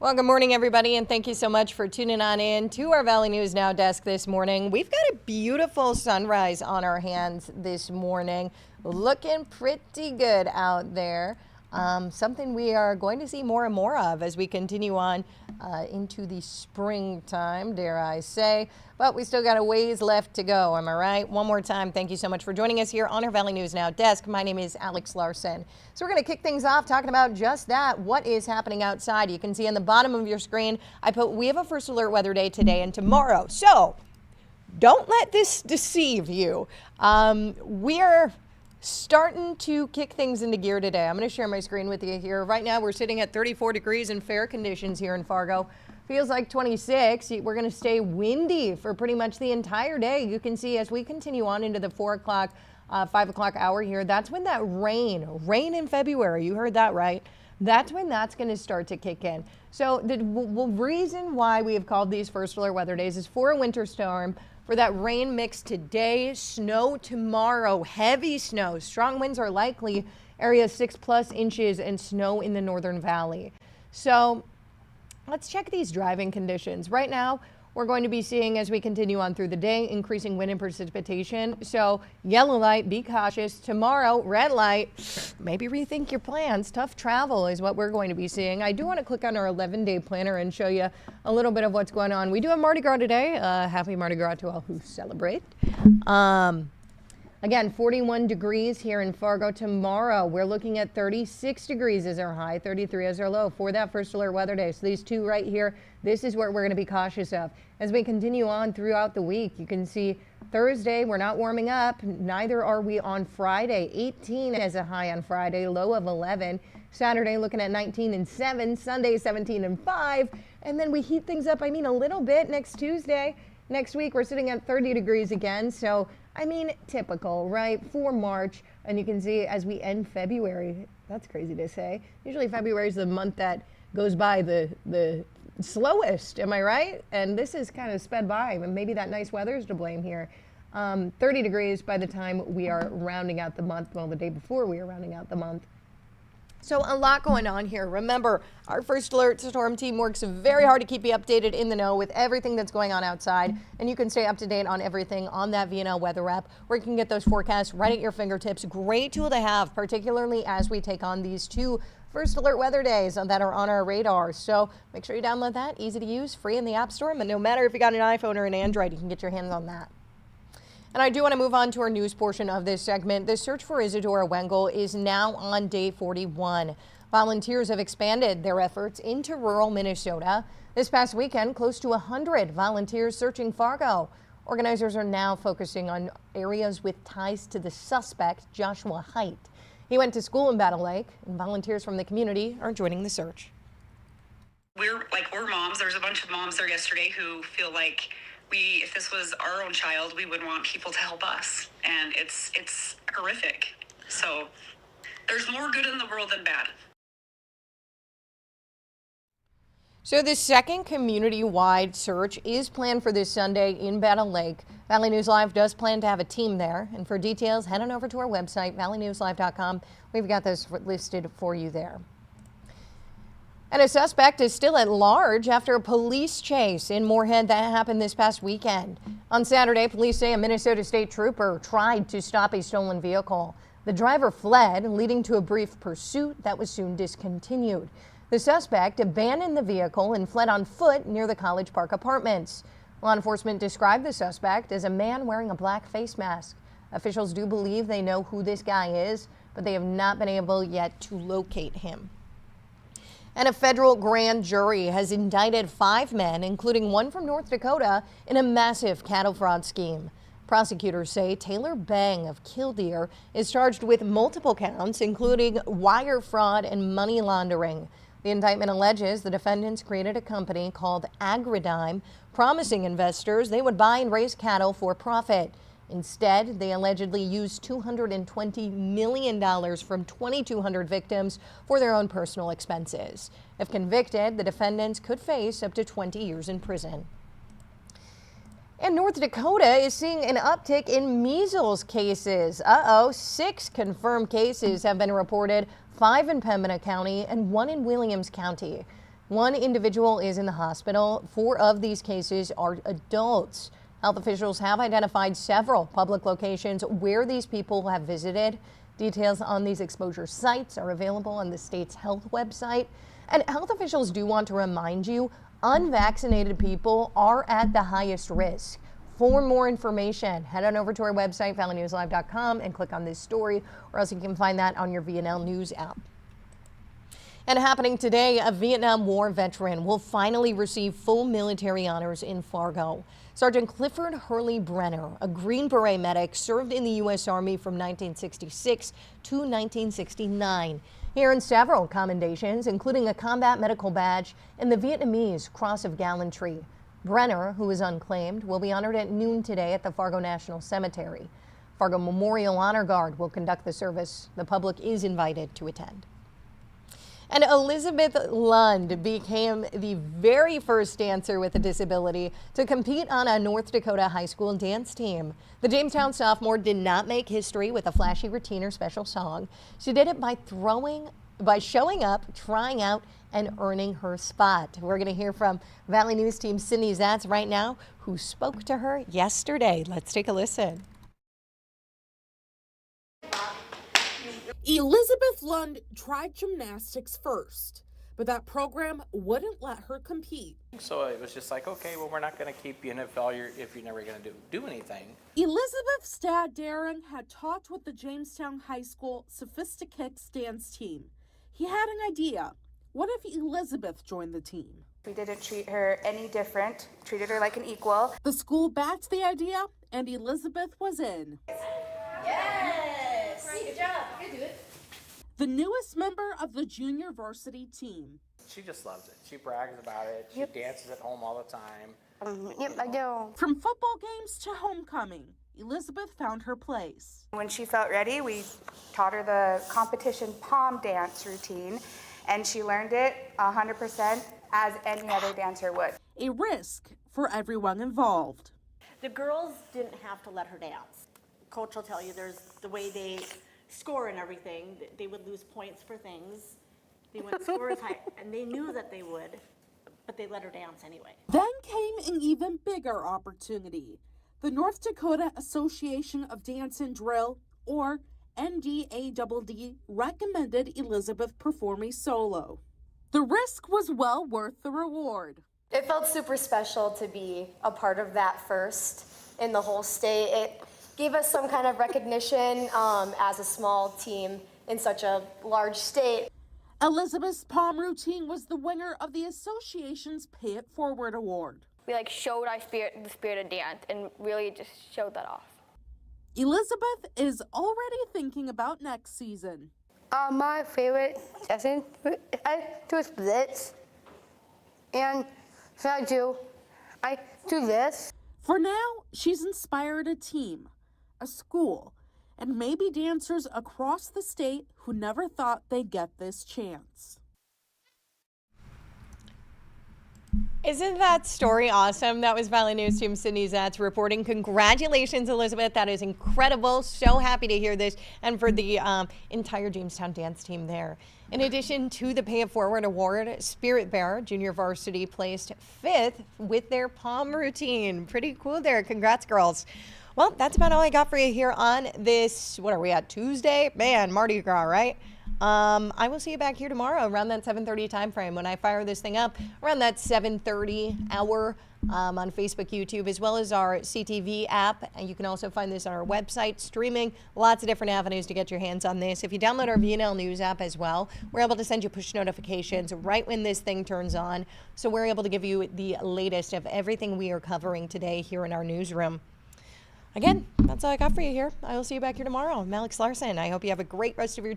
Well, good morning, everybody, and thank you so much for tuning on in to our Valley News Now desk this morning. We've got a beautiful sunrise on our hands this morning. Looking pretty good out there. Something we are going to see more and more of as we continue on into the springtime, dare I say. But we still got a ways left to go, am I right? One more time, thank you so much for joining us here on our Valley News Now desk. My name is Alex Larson. So we're going to kick things off talking about just that, what is happening outside. You can see on the bottom of your screen, we have a first alert weather day today and tomorrow. So don't let this deceive you. We're starting to kick things into gear today. I'm going to share my screen with you here. Right now, we're sitting at 34 degrees in fair conditions here in Fargo. Feels like 26. We're going to stay windy for pretty much the entire day. You can see as we continue on into the 4 o'clock, 5 o'clock hour here, that's when that rain in February, you heard that right. That's when that's going to start to kick in. So the reason why we have called these first alert weather days is for a winter storm. For that rain mix today, snow tomorrow, heavy snow. Strong winds are likely, area 6+ inches and snow in the Northern Valley. So let's check these driving conditions. Right now, we're going to be seeing as we continue on through the day, increasing wind and precipitation. So yellow light, be cautious. Tomorrow, red light, maybe rethink your plans. Tough travel is what we're going to be seeing. I do want to click on our 11-day planner and show you a little bit of what's going on. We do have Mardi Gras today. Happy Mardi Gras to all who celebrate. Again, 41 degrees here in Fargo. Tomorrow, we're looking at 36 degrees as our high, 33 as our low for that first alert weather day. So these two right here, this is what we're going to be cautious of. As we continue on throughout the week, you can see Thursday, we're not warming up. Neither are we on Friday. 18 as a high on Friday, low of 11. Saturday, looking at 19 and 7. Sunday, 17 and 5. And then we heat things up, a little bit next Tuesday. Next week, we're sitting at 30 degrees again. So, typical, right, for March. And you can see as we end February, that's crazy to say. Usually February is the month that goes by the slowest, am I right? And this is kind of sped by, and maybe that nice weather is to blame here. 30 degrees by the time we are rounding out the month, well, the day before we are rounding out the month. So a lot going on here. Remember, our first alert storm team works very hard to keep you updated in the know with everything that's going on outside. And you can stay up to date on everything on that VNN weather app, where you can get those forecasts right at your fingertips. Great tool to have, particularly as we take on these two first alert weather days that are on our radar. So make sure you download that. Easy to use, free in the App Store. But no matter if you got an iPhone or an Android, you can get your hands on that. And I do want to move on to our news portion of this segment. The search for Isadora Wengel is now on day 41. Volunteers have expanded their efforts into rural Minnesota. This past weekend, close to 100 volunteers searching Fargo. Organizers are now focusing on areas with ties to the suspect, Joshua Haidt. He went to school in Battle Lake, and volunteers from the community are joining the search. We're moms. There's a bunch of moms there yesterday who feel like if this was our own child, we would want people to help us. And it's horrific. So there's more good in the world than bad. So the second community-wide search is planned for this Sunday in Battle Lake. Valley News Live does plan to have a team there. And for details, head on over to our website, valleynewslive.com. We've got this listed for you there. And a suspect is still at large after a police chase in Moorhead that happened this past weekend. On Saturday, police say a Minnesota State trooper tried to stop a stolen vehicle. The driver fled, leading to a brief pursuit that was soon discontinued. The suspect abandoned the vehicle and fled on foot near the College Park Apartments. Law enforcement described the suspect as a man wearing a black face mask. Officials do believe they know who this guy is, but they have not been able yet to locate him. And a federal grand jury has indicted 5 men, including one from North Dakota, in a massive cattle fraud scheme. Prosecutors say Taylor Bang of Killdeer is charged with multiple counts, including wire fraud and money laundering. The indictment alleges the defendants created a company called Agridime, promising investors they would buy and raise cattle for profit. Instead, they allegedly used $220 million from 2,200 victims for their own personal expenses. If convicted, the defendants could face up to 20 years in prison. And North Dakota is seeing an uptick in measles cases. 6 confirmed cases have been reported, 5 in Pembina County and 1 in Williams County. One individual is in the hospital. 4 of these cases are adults. Health officials have identified several public locations where these people have visited. Details on these exposure sites are available on the state's health website. And health officials do want to remind you, unvaccinated people are at the highest risk. For more information, head on over to our website, valley-news-live.com, and click on this story, or else you can find that on your VNN News app. And happening today, a Vietnam War veteran will finally receive full military honors in Fargo. Sergeant Clifford Hurley Brenner, a Green Beret medic, served in the U.S. Army from 1966 to 1969. He earned several commendations, including a combat medical badge and the Vietnamese Cross of Gallantry. Brenner, who is unclaimed, will be honored at noon today at the Fargo National Cemetery. Fargo Memorial Honor Guard will conduct the service. The public is invited to attend. And Elizabeth Lund became the very first dancer with a disability to compete on a North Dakota high school dance team. The Jamestown sophomore did not make history with a flashy routine or special song. She did it by showing up, trying out, and earning her spot. We're going to hear from Valley News team Sydney Zatz right now, who spoke to her yesterday. Let's take a listen. Elizabeth Lund tried gymnastics first, but that program wouldn't let her compete. So it was just like, okay, well, we're not going to keep you in a failure if you're never going to do anything. Elizabeth's dad, Darren, had taught with the Jamestown High School Sophisticates dance team. He had an idea. What if Elizabeth joined the team? We didn't treat her any different, treated her like an equal. The school backed the idea, and Elizabeth was in. Yes! Good job. You can do it. The newest member of the junior varsity team. She just loves it. She brags about it. She dances at home all the time. Yep, I do. From football games to homecoming, Elizabeth found her place. When she felt ready, we taught her the competition pom dance routine, and she learned it 100% as any other dancer would. A risk for everyone involved. The girls didn't have to let her dance. Coach will tell you there's the way they score and everything. They would lose points for things. They wouldn't score as high, and they knew that they would, but they let her dance anyway. Then came an even bigger opportunity. The North Dakota Association of Dance and Drill, or NDADD, recommended Elizabeth perform a solo. The risk was well worth the reward. It felt super special to be a part of that first in the whole state. It gave us some kind of recognition as a small team in such a large state. Elizabeth's pom routine was the winner of the association's Pay It Forward Award. We showed the spirit of dance and really just showed that off. Elizabeth is already thinking about next season. My favorite lesson, I do splits, and so I do this. For now, she's inspired a team, a school, and maybe dancers across the state who never thought they'd get this chance. Isn't that story awesome? That was Valley News team Sydney Zatz reporting. Congratulations, Elizabeth. That is incredible. So happy to hear this, and for the entire Jamestown dance team there. In addition to the Pay It Forward Award, Spirit Bear Junior Varsity placed 5th with their pom routine. Pretty cool there. Congrats, girls. Well, that's about all I got for you here on this, what are we at, Tuesday? Man, Mardi Gras, right? I will see you back here tomorrow around that 7:30 time frame when I fire this thing up around that 7:30 hour on Facebook, YouTube, as well as our CTV app. And you can also find this on our website, streaming, lots of different avenues to get your hands on this. If you download our VNL News app as well, we're able to send you push notifications right when this thing turns on. So we're able to give you the latest of everything we are covering today here in our newsroom. Again, that's all I got for you here. I will see you back here tomorrow. I'm Alex Larson. I hope you have a great rest of your